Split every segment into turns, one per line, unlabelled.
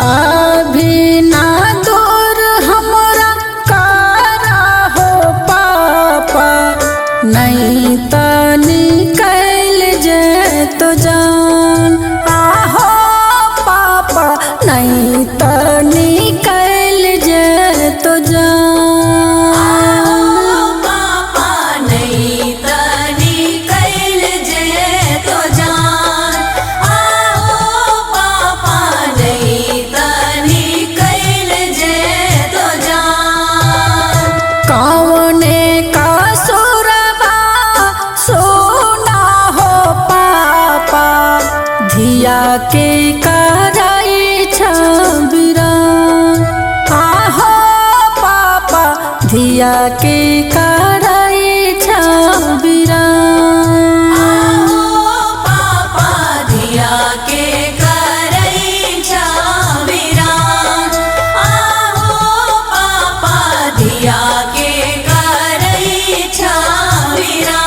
अभी ना दूर हमरा कारा हो पापा, नहीं तो निकल जे तो जान। आहो पापा, नहीं तो निकल जे तो जान। धिया के कराई छबिरान। आहो पापा, धिया के कराई छबिरान।
आहो पापा, धिया के कराई छबिरान। आहो पापा, धिया के कराई छबिरान।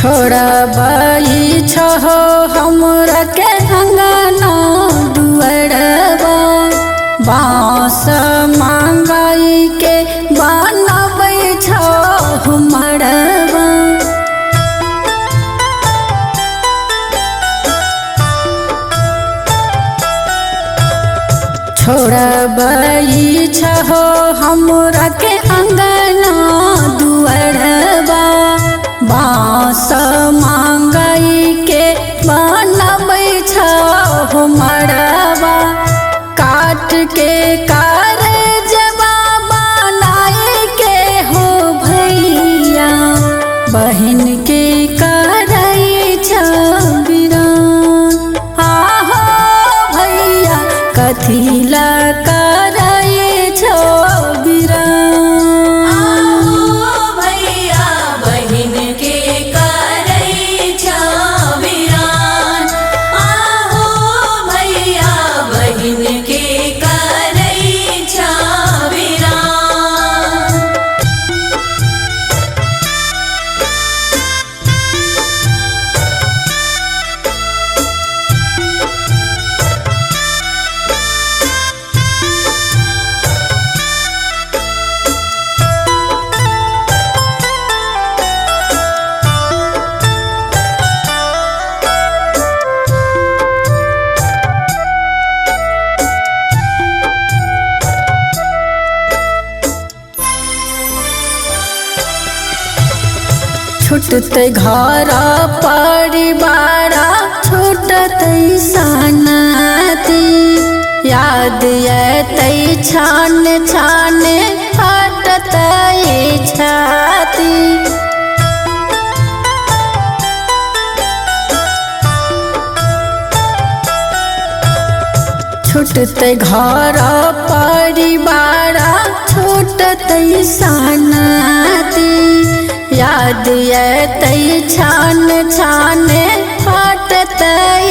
छोड़बई छहो हमरा के अंगना दुअरबा, बाँस मांगई के बनबै छहो मड़बा। छोड़बई छहो हमरा के अंगना दुअरबा, बाँस मांगई के बनबै छहो मड़बा। काट के कारजबा बनाए के हो भैया, बहिन के करई छबिरान। आहो भैया, कथिला करई छबिरान। छूटते घर परिवार, छूटते सनती। याद अतै छान छान हटतै छाती। छूटते घर परिवार, छूटते सनती। याद अतै छान छान हटतै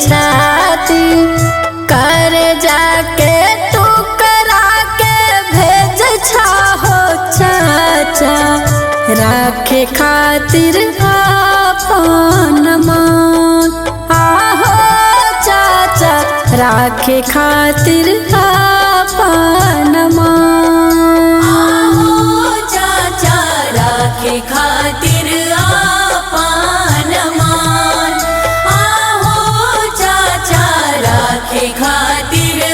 छाती। कर जाके तू करा के भेज छहो चाचा, राखे खातिर अपन मान। आहो चाचा, राखे खातिर अपन मान।
आहो चाचा, राखे खातिर अपन मान। आहो चाचा, राखे खातिर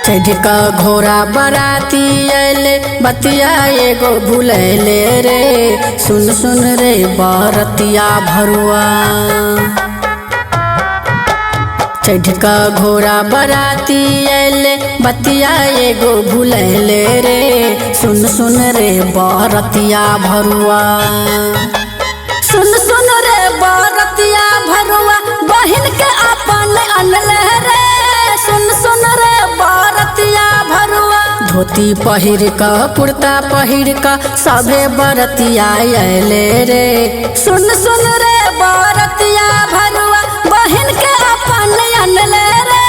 चढ़ का घोड़ा बराती अले बतिया एगो भूलैले रे सुन सुन रे बरतिया भरुआ। चढ़ का घोड़ा बराती अले बतिया एगो भूलैले रे सुन सुन रे बरतिया भरुआ। सुन सुन रे बरतिया भरुआ बहिन के अपन अनले रे सुन सुन रे बरतिया भरुआ। धोती पहिर का कुर्ता पहिर का सभे बरतिया अले रे सुन सुन रे बरतिया भरुआ बहिन के अपन अनले रे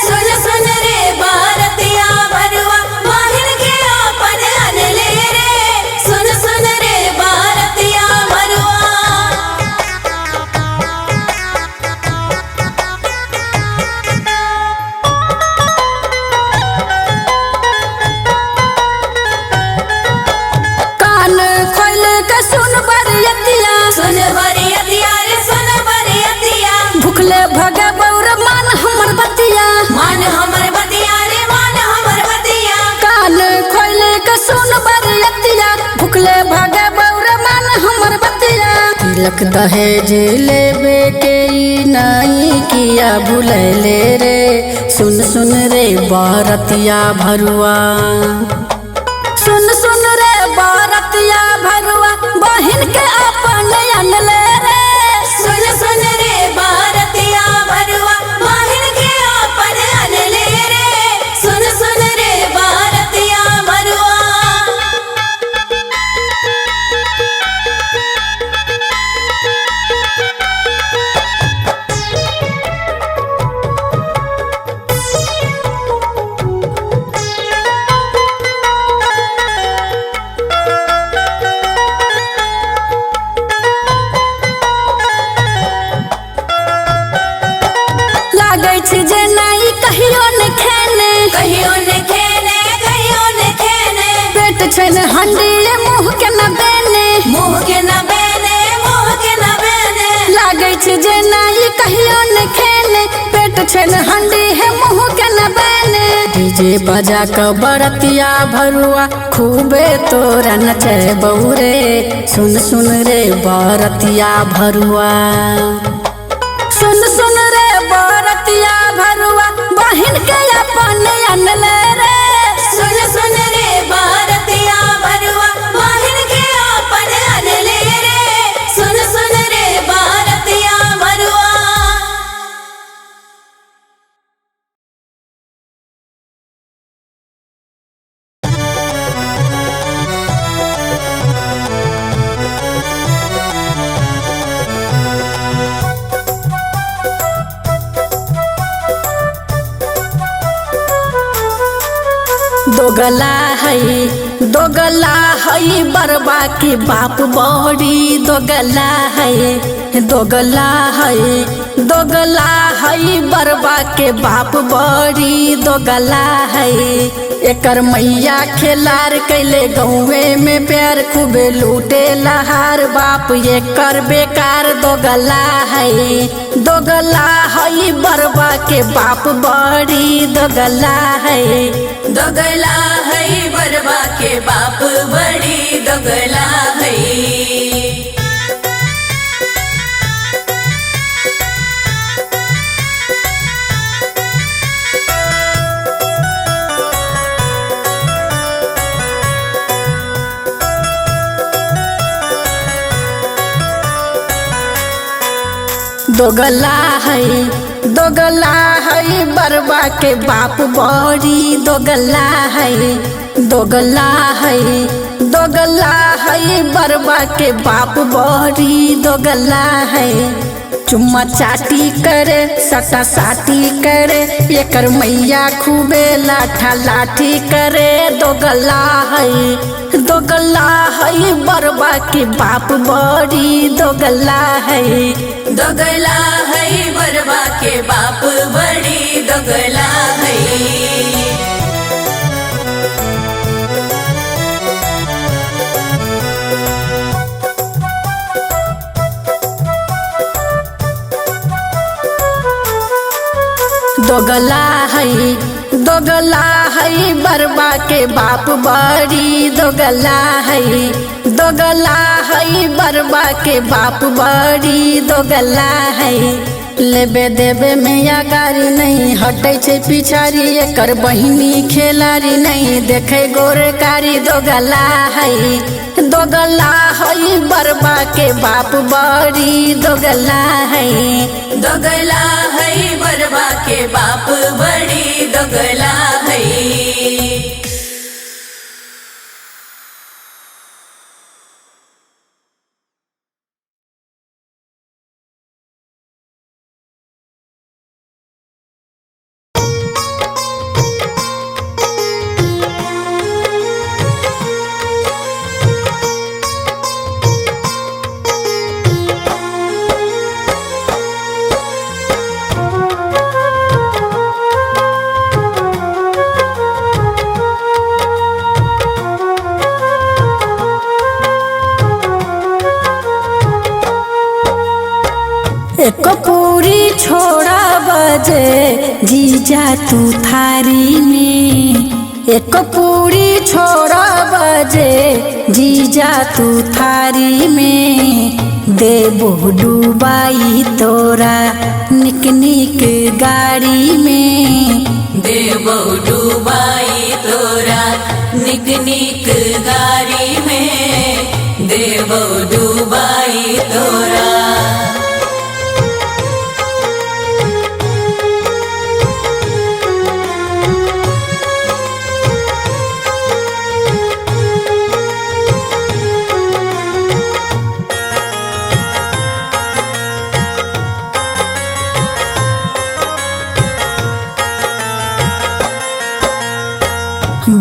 सुन सुन रे बरतिया भरुआ बहिन के अपन अनले रे सुन सुन रे बरतिया भरुआ।
कान खोल के सुन बरियतिया
सुन बरियतिया रे सुन बरियतिया
भुखले भगे बौर मान हमर बतिया
मान हमर बतिया रे मान हमर बतिया।
कान खोल के सुन बरियतिया भुखले भगे बौर मान हमर बतिया। तिलक दहेज लेबे के ई नहीं किया भूलैले रे सुन सुन रे बरतिया भरुआ। सुन सुन रे बरतिया भरुआ बहिन के अपन अनले रे
सुन सुन रे बरतिया भरुआ बहिन के अपन अनले रे सुन सुन रे बरतिया भरुआ।
लागै छै जे नहीं कहियो न खेने
कहियो न खेने कहियो न खेने
पेट छै न हंडी मुँह के न बेने
मुँह के न बेने मुँह के न बेने।
लागै छै जे नहीं कहियो न खेने पेट छै न हंडी है मुँह के न बेने। डीजे बजा के बरतिया भरुआ खूबे तोरा नचे बौरे सुन सुन रे बरतिया भरुआ। सुन सुन रे बरतिया भरुआ बहिन के अपन अनले रे
सुन सुन रे बरतिया भरुआ बहिन के अपन अनले रे सुन सुन रे बरतिया भरुआ। दोगला है बरबा के बाप बड़ी दोगला है दोगला है बरबा के बाप बड़ी दोगला है। एकर मैया खेलार कैले गौवे में प्यार खूबे लूटे लहार बाप एकर बेकार दोगला है बरबा के बाप बड़ी दोगला है बरबा के बाप बड़ी दोगला है। दोगला है बरबा के बाप बड़ी दोगला है बरबा के बाप बड़ी दोगला है। चुम्मा चाटी करे सटा साटी करे एकर मैया खूबे लाठा लाठी करे दोगला है बरबा के बाप बड़ी दोगला है बरबा के बाप बड़ी दोगला है। दोगला है बरबा के बाप बड़ी दोगला है, दोगला है बरबा के बाप बड़ी दोगला है। लेबे देबे में या गारी नहीं हटे छे पिछारी, एकर बहिनी खेलारी नहीं देखे गोरकारी दोगला है, दोगला है बरबा के बाप बड़ी दोगला है,
दोगला है बरबा के बाप बड़ी दोगला है।
एक पूरी छोड़ा बजे जीजा तू थारी में, एक पूरी छोड़ा बजे जीजा तू थारी में। देबो डुबाई तोरा निक निक गाड़ी में,
देबो डुबाई तोरा निक निक गाड़ी में, देबो डुबाई तोरा।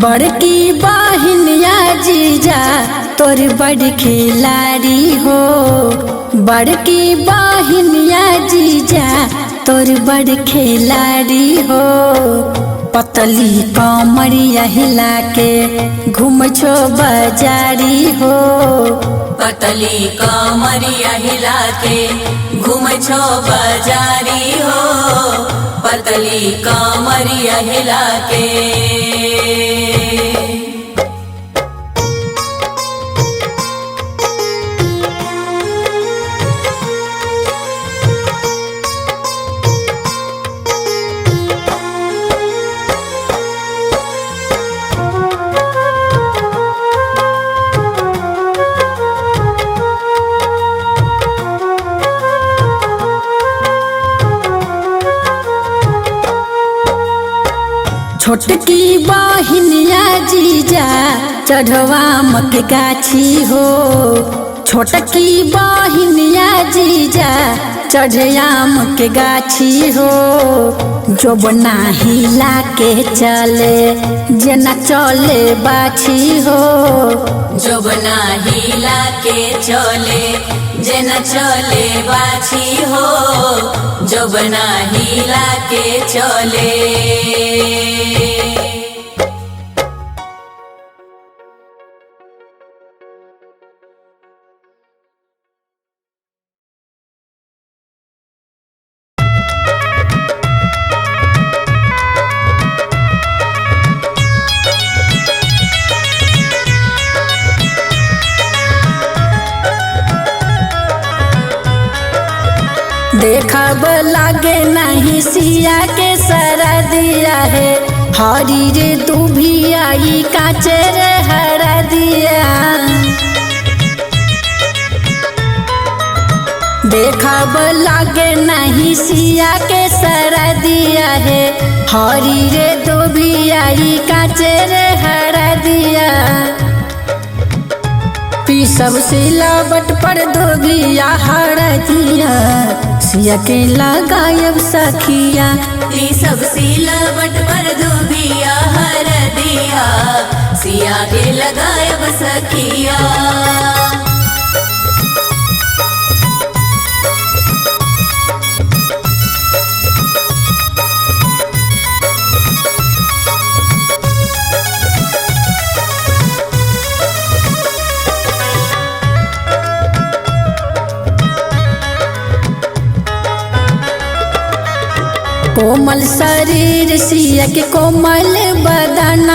बड़की बहिनिया जीजा तोर बड़ खिलाड़ी हो, बड़की बहिनिया जीजा तोर बड़ खिलाड़ी हो। पतली कमरिया हिला के घूम छो बाजारी हो,
पतली कमरिया हिला के घूम छो बाजारी हो, पतली कमरिया हिला के।
छोटकी बहिनिया जीजा चढ़वा मक गाछी हो, छोटकी बहिनिया जीजा चढ़याम के गाछी हो। जोबना हिला के चले जना चले बाछी हो,
जोबना हिला के चले जना चले बाछी हो, जोबना हिला के चले।
देखब लागे नहीं सिया के सरा दिया है, हरी रे दुभिया ई काचे रे हरा दिया। देखब लागे नहीं सिया के सरा दिया है, हरी रे दुभिया ई काचे रे हरा दिया। सब सिलावट पर धोबिया हर दिया, सिया के लगायब सखिया।
सब सिलावट पर धोबिया हर दिया, सिया के लगायब सखिया।
कोमल शरीर सिया के कोमल बदन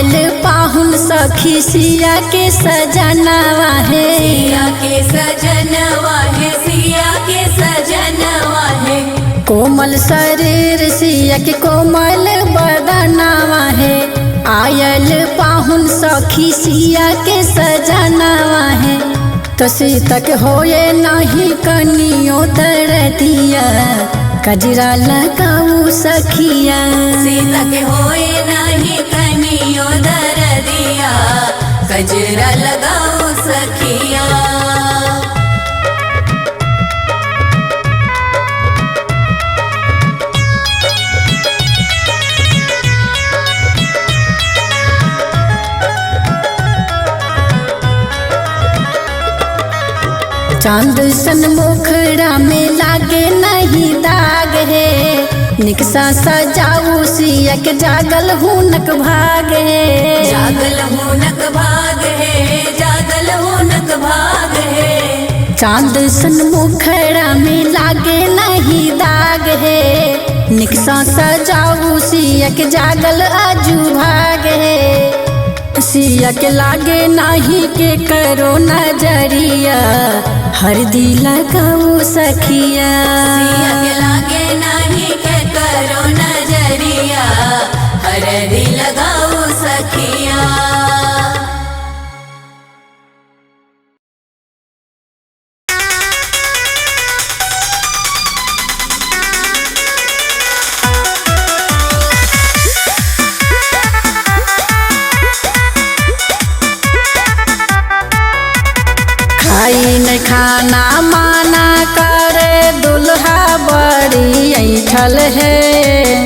आयल पाहुन सखी सिया के सजनवा है,
सिया के सजनवा है, सिया के सजनवा है।
कोमल शरीर सिया के कोमल बदनवा है, आयल पाहुन सखी सिया के सजनवा है। तो सीतक होए नहीं कनियो दरदिया, कजरा लगाऊ सखिया।
सीता के होए नहीं कनियो दरदिया, कजरा लगाओ सखिया।
चांद सन मुखड़ा में लागे नहीं दाग है, निकसा सजाऊ सिया के जागल हुनक भाग है।
जागल हुनक भाग है, जागल हुनक भाग है।
चांद सन मुखड़ा में लागे नहीं दाग है, निकसा सजाऊ सिया के जागल आजू भाग है। सिया के लागे नाही के करो नजरिया, हर दिल लगाऊ सखिया।
सिया के लागे नहीं के करो नजरिया, हर दिल लगाओ सखिया।
खाई न खाना माना करे दुल्हा बड़ी ऐठल है।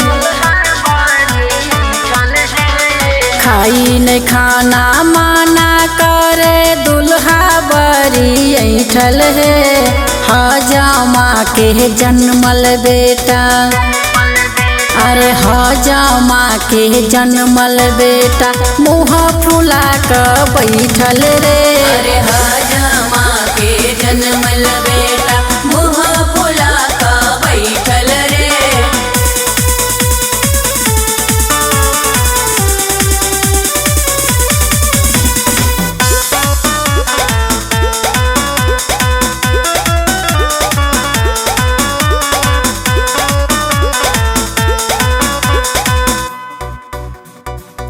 खाई न खाना माना करे दुल्हा बड़ी ऐठल है। हजामा के जन्मल बेटा, अरे हजामा के जन्मल बेटा, मुँह फुला कर बैठल रे।
अरे हजामा के जन्मल बेटा, मुँह फुला का बैठल रे।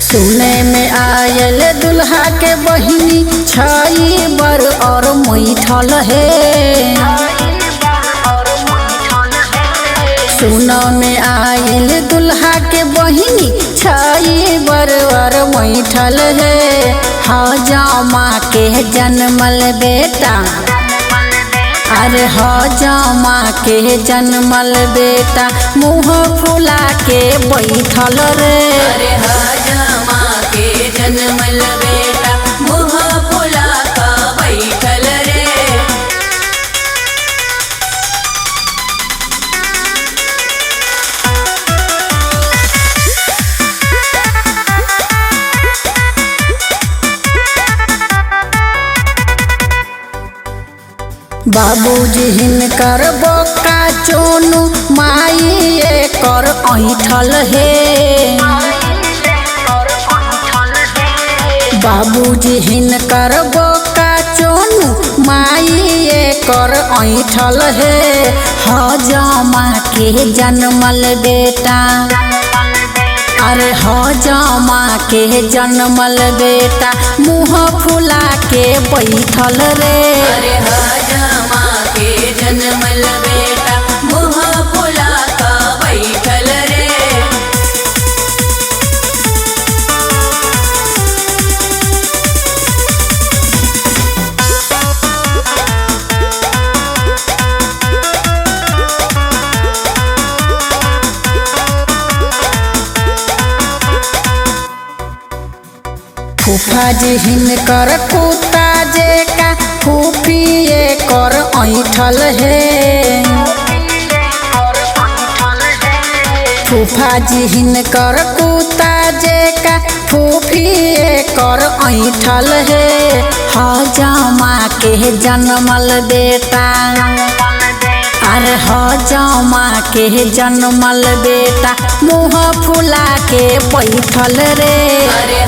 सुने में आयल दुल्हा के बहिनी, छई बर और मैठल है। सुनो में आयल दुल्हा के बहिनी, छई बर और मैठल है। हजामा के जन्मल बेटा, अरे हजामा के जन्मल बेटा, मुँह फुला के बैठल रे।
अरे हजामा के जन्मल बेटा, मुँह फुला का बैठल रे।
बाबूजी हिनकर बोका चोनु, माई एकर ऐठल है। बाबूजी हिनकर बोका चोनु, माई एकर ऐठल है। हजामा के जन्मल बेटा, अरे हजामा के जन्मल बेटा, मुँह फुला के बैठल रे।
अरे हजामा के जन्मल बेटा, मुँह फुला का बैठल रे।
फूफा जी हिनकर कुत्ता जे का, फूफी एकर ऐठल है। फूफा जी हिनकर कुत्ता जे का, फूफी एकर ऐठल है। हजामा के जन्मल बेटा, अरे हजामा के जन्मल बेटा, मुँह फुला के बैठल रे।
अरे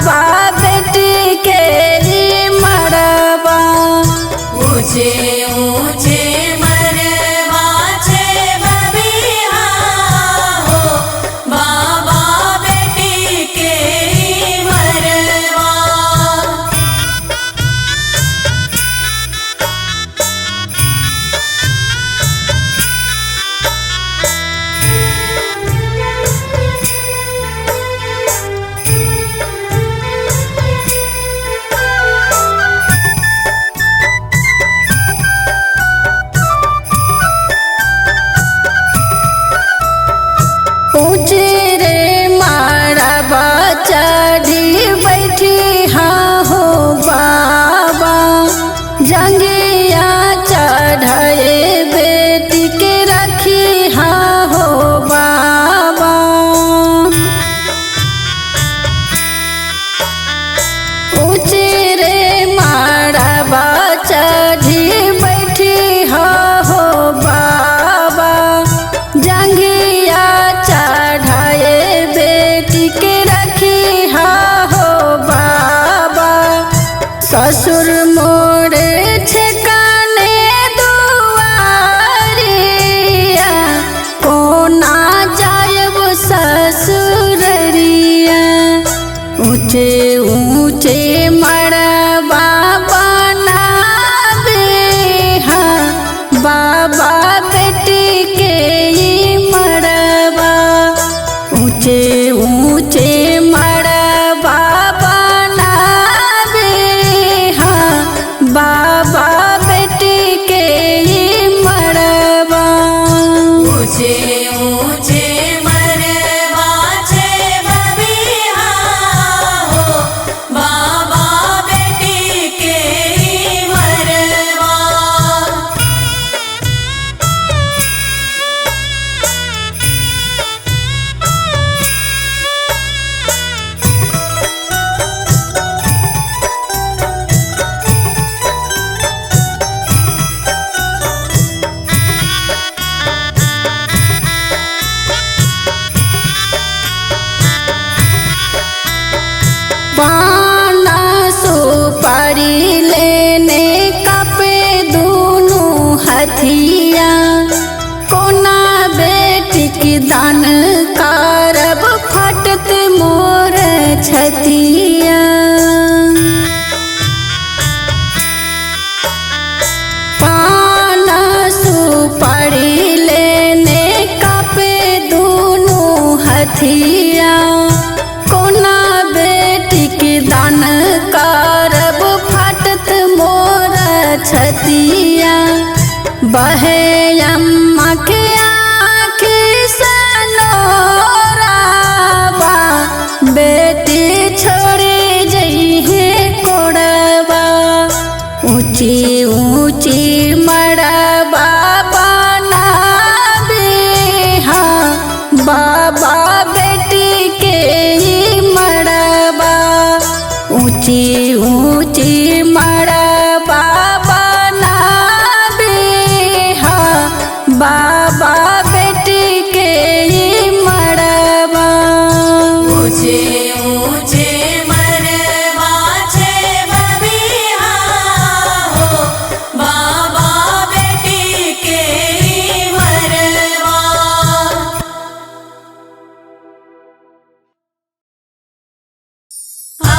बाबा बेटी के ई मड़बा।
ऊंचे ऊंचे मरवा छे बबिहा हो बाबा बेटी के ई मरवा।
ऊंचे रे मड़बा चढ़ी बैठी हाँ हो बाबा। जंगिया चढ़े बेटी के रखी हाँ हो बाबा। ऊंचे रे मड़बा चढ़ी बैठी हाँ हो बाबा। जंगिया चढ़ाए बेटी के रखी हाँ हो बाबा। ससुर मोरे ठिकाने दुआरिया कोना जायब ससुररिया। ऊंचे ऊंचे मड़बा बनावे हाँ बाबा बेटी के ई मड़बा। ऊंचे ऊंचे मड़बा बनावे हाँ बाबा बेटी के ई मड़बा।
ऊंचे ऊंचे मरवा छे बबिहा हो बाबा बेटी के ई मरवा।
पाना सुपारी लेने कपे दोनों हथिया। कोना बेटी की दान कारब फटत मोर छतिया। पाना सुपारी लेने कपे दोनों हथिया। कोना बेटी की दान कारब फटत मोर छतिया। बहे अम्मा के आँखि से नोराबा। बेटी छोड़ी जइहे कोड़बा। ऊंची ऊंची मड़बा बनावे हाँ बाबा बेटी के ई मड़बा। ऊंची ऊंची मड़बा बनावे हाँ बाबा बेटी के ई मड़बा।
ऊंचे ऊंचे मरवा छे बबिहा हो बाबा बेटी के ई मरवा। आ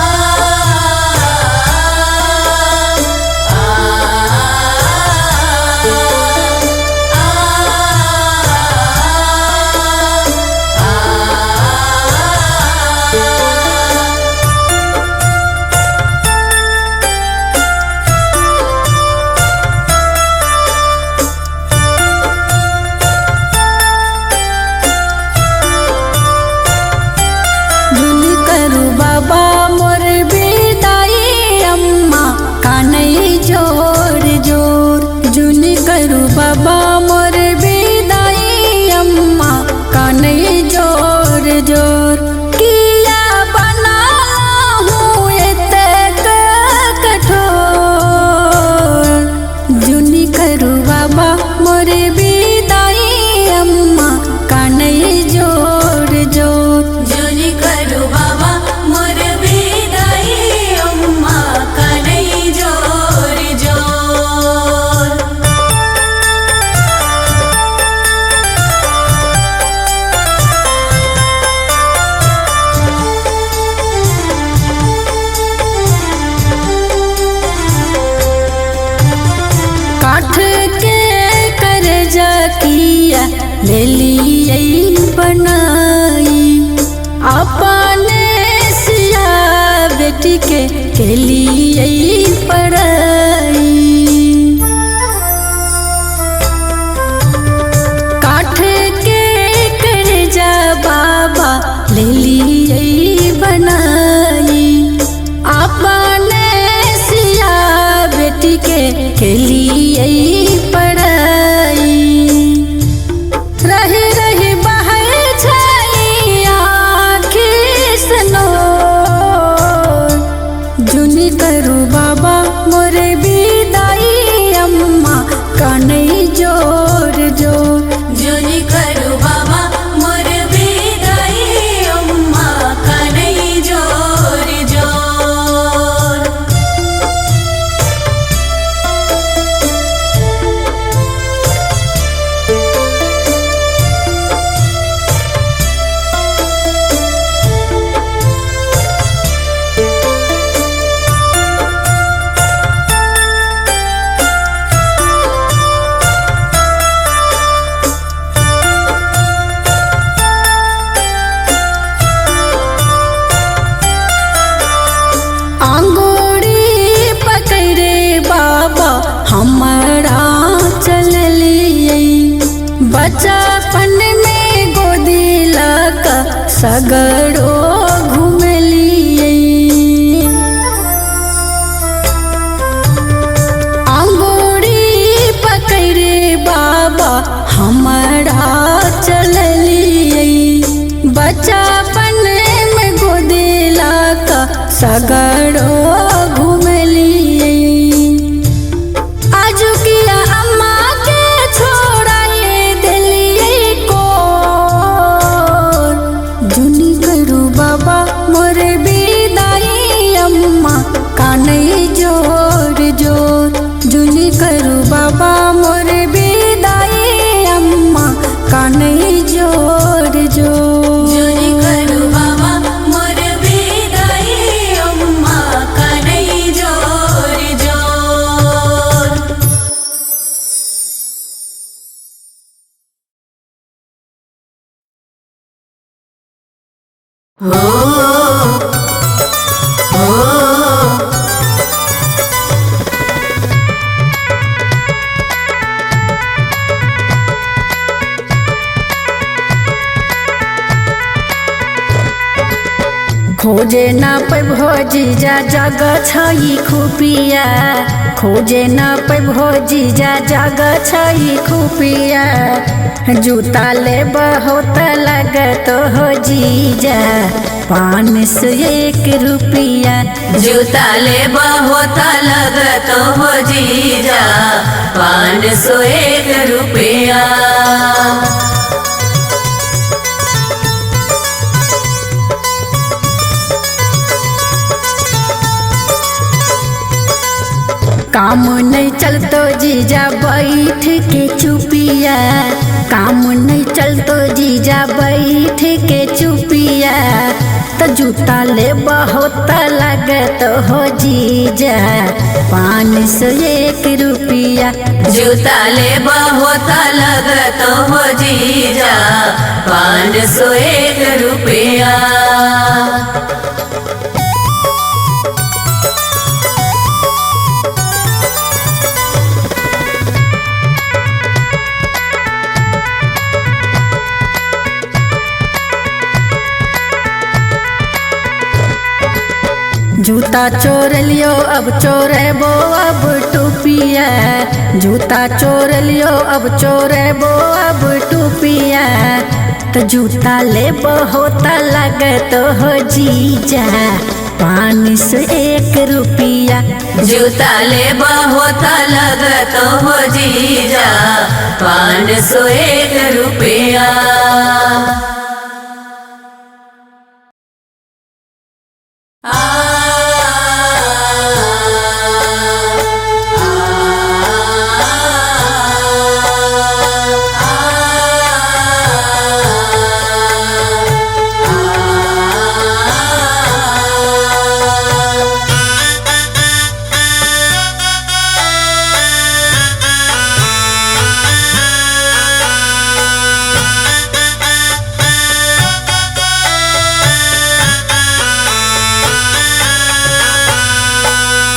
ले लिए बनाई अपने सिया बेटी के लिए पढ़ाई काठ के कर्जा बाबा ले लिए बनाई अपने सिया बेटी के लिए पढ़ाई रही रही बहे छाई आँखी सनो जुनी करू बाबा मोरे विदाई अम्मा कानई जोर जोर
जुनी करू बाबा मोर विदाई अम्मा कानई जोर जोर।
आंगूरी पकड़े बाबा हमारा चलिए बचपन में गोदी लगा सगड़ो घूमलिए आंगूरी पकड़े बाबा हमारा चलिए बचपन में गोदी लगा सगड़ो घूमलिए आज किया अम्मा के छोड़ाए दिलिए को जुनी करू बाबा मोरे विदाई अम्मा कानई जोर जोर जुनी करू बाबा मोरे विदाई अम्मा कानई जोर जोर
जुनी करू बाबा मोर विदाई अम्मा कानई जोर जोर।
खोजे न पैभो जीजा जग छई खुपिया खोजे न पैभो जीजा जग छई खुपिया जूता ले बहुत लगत हो जीजा 501 रुपया
जूता ले बहुत लगत हो जीजा 501 रुपया।
काम नहीं चलतो जीजा बैठ के चुपिया काम नहीं चलतो जीजा बैठ के चुपिया तो जूता ले बहुत लगत हो जीजा 501 रुपया
जूता ले बहुत लगत हो जीजा 501 रुपया।
जूता चोर लियो अब चोरेबो अब टुपिया जूता चोर लियो अब चोरेबो अब टुपिया तो जूता ले बहुत लगत हो जीजा 501 रुपया
जूता ले बहुत लगत हो जीजा 501 रुपया।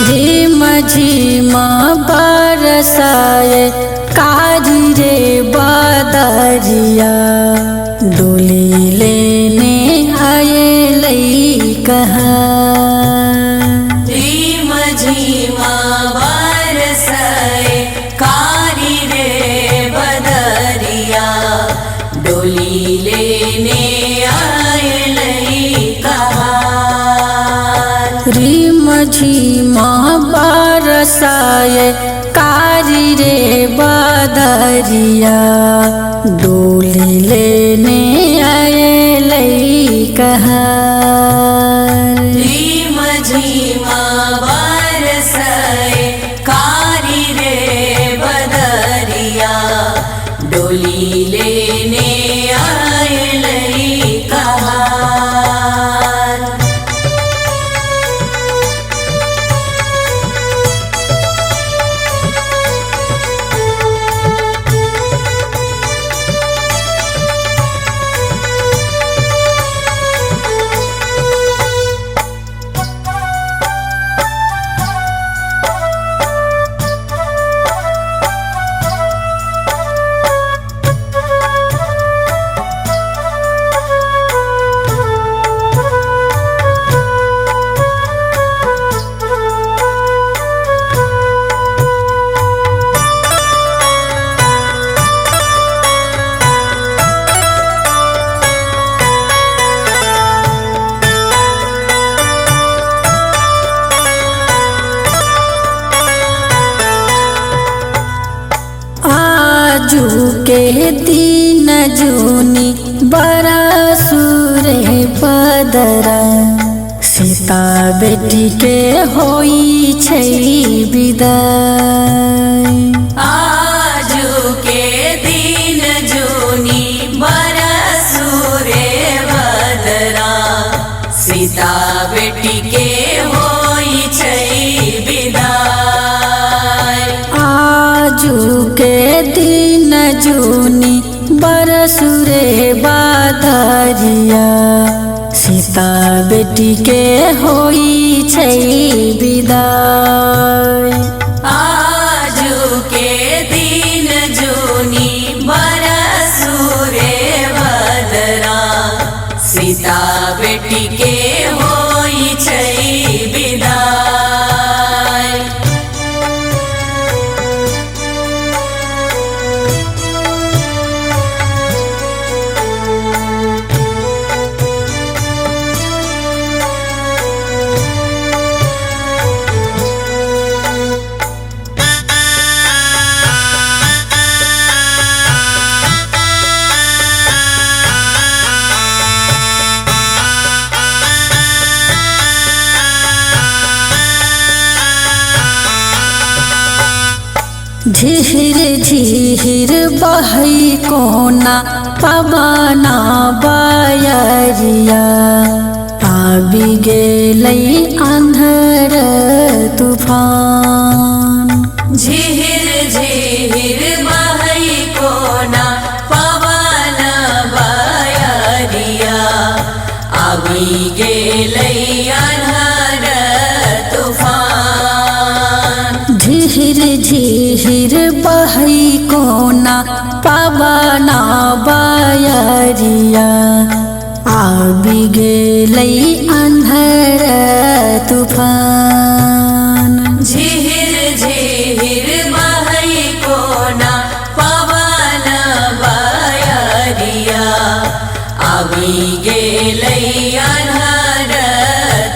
झिम झिम बरसाए कारी रे बदरिया डोली लेने आए लई कहाँ।
झिम झिम बरसाए कारी रे बदरिया डोली लेने आए लई कहाँ।
झिम झिम बरसाए कारी रे बदरिया डोली लेने आए लई कहाँ।
झिम झिम बरसाए कारी रे बदरिया डोली लेने आए लई कहाँ।
आजू के दिन जूनी बरसुरे बदरा सीता बेटी के होई छै विदाई।
आजू के दिन जूनी बरसुरे बदरा सीता बेटी के होई छै विदाई।
आजू के दिन जूनी बरसुरे बदरिया सीता बेटी के होई छै विदाई।
आजू के दिन जूनी बरसुरे बदरा सीता बेटी के होई छै विदाई।
झिहिर झिहिर बहई कोना पवना बयरिया आबि गेलै अन्हर तूफान।
झिहिर झिहिर बहई कोना पवन बयरिया आबि गेलै अन्हर तूफान।
झिहिर झिहिर बहई कोना पवना बयरिया आबि गेलै अन्हर तूफान।
झिहिर झिहिर बहई कोना पवन बयरिया आबि गेलै अन्हर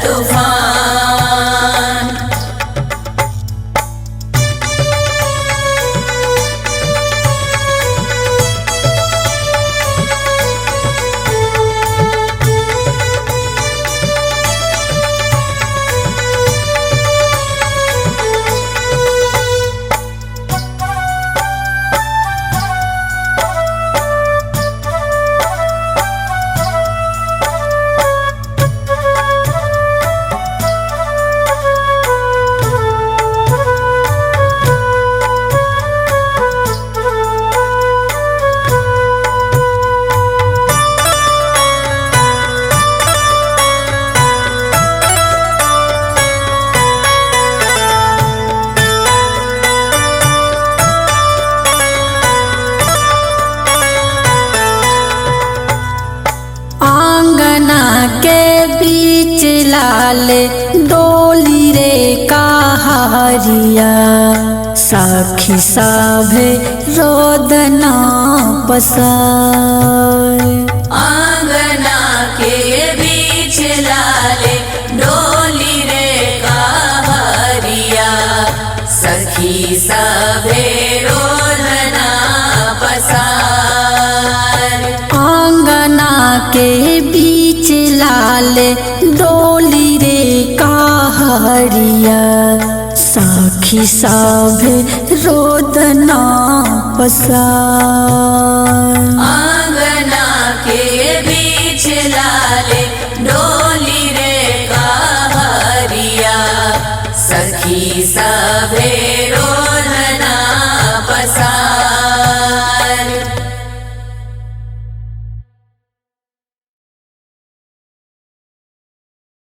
तूफान। लाले डोली रे कहारिया सखी सभे रोदना पसार।
आंगना के बीच लाले डोली रे कहारिया सखी सभे रोदना पसार।
आंगना के बीच लाले डोली रे कहारिया सखी सभे रोदना पसार।
आंगना के बीच लाले डोली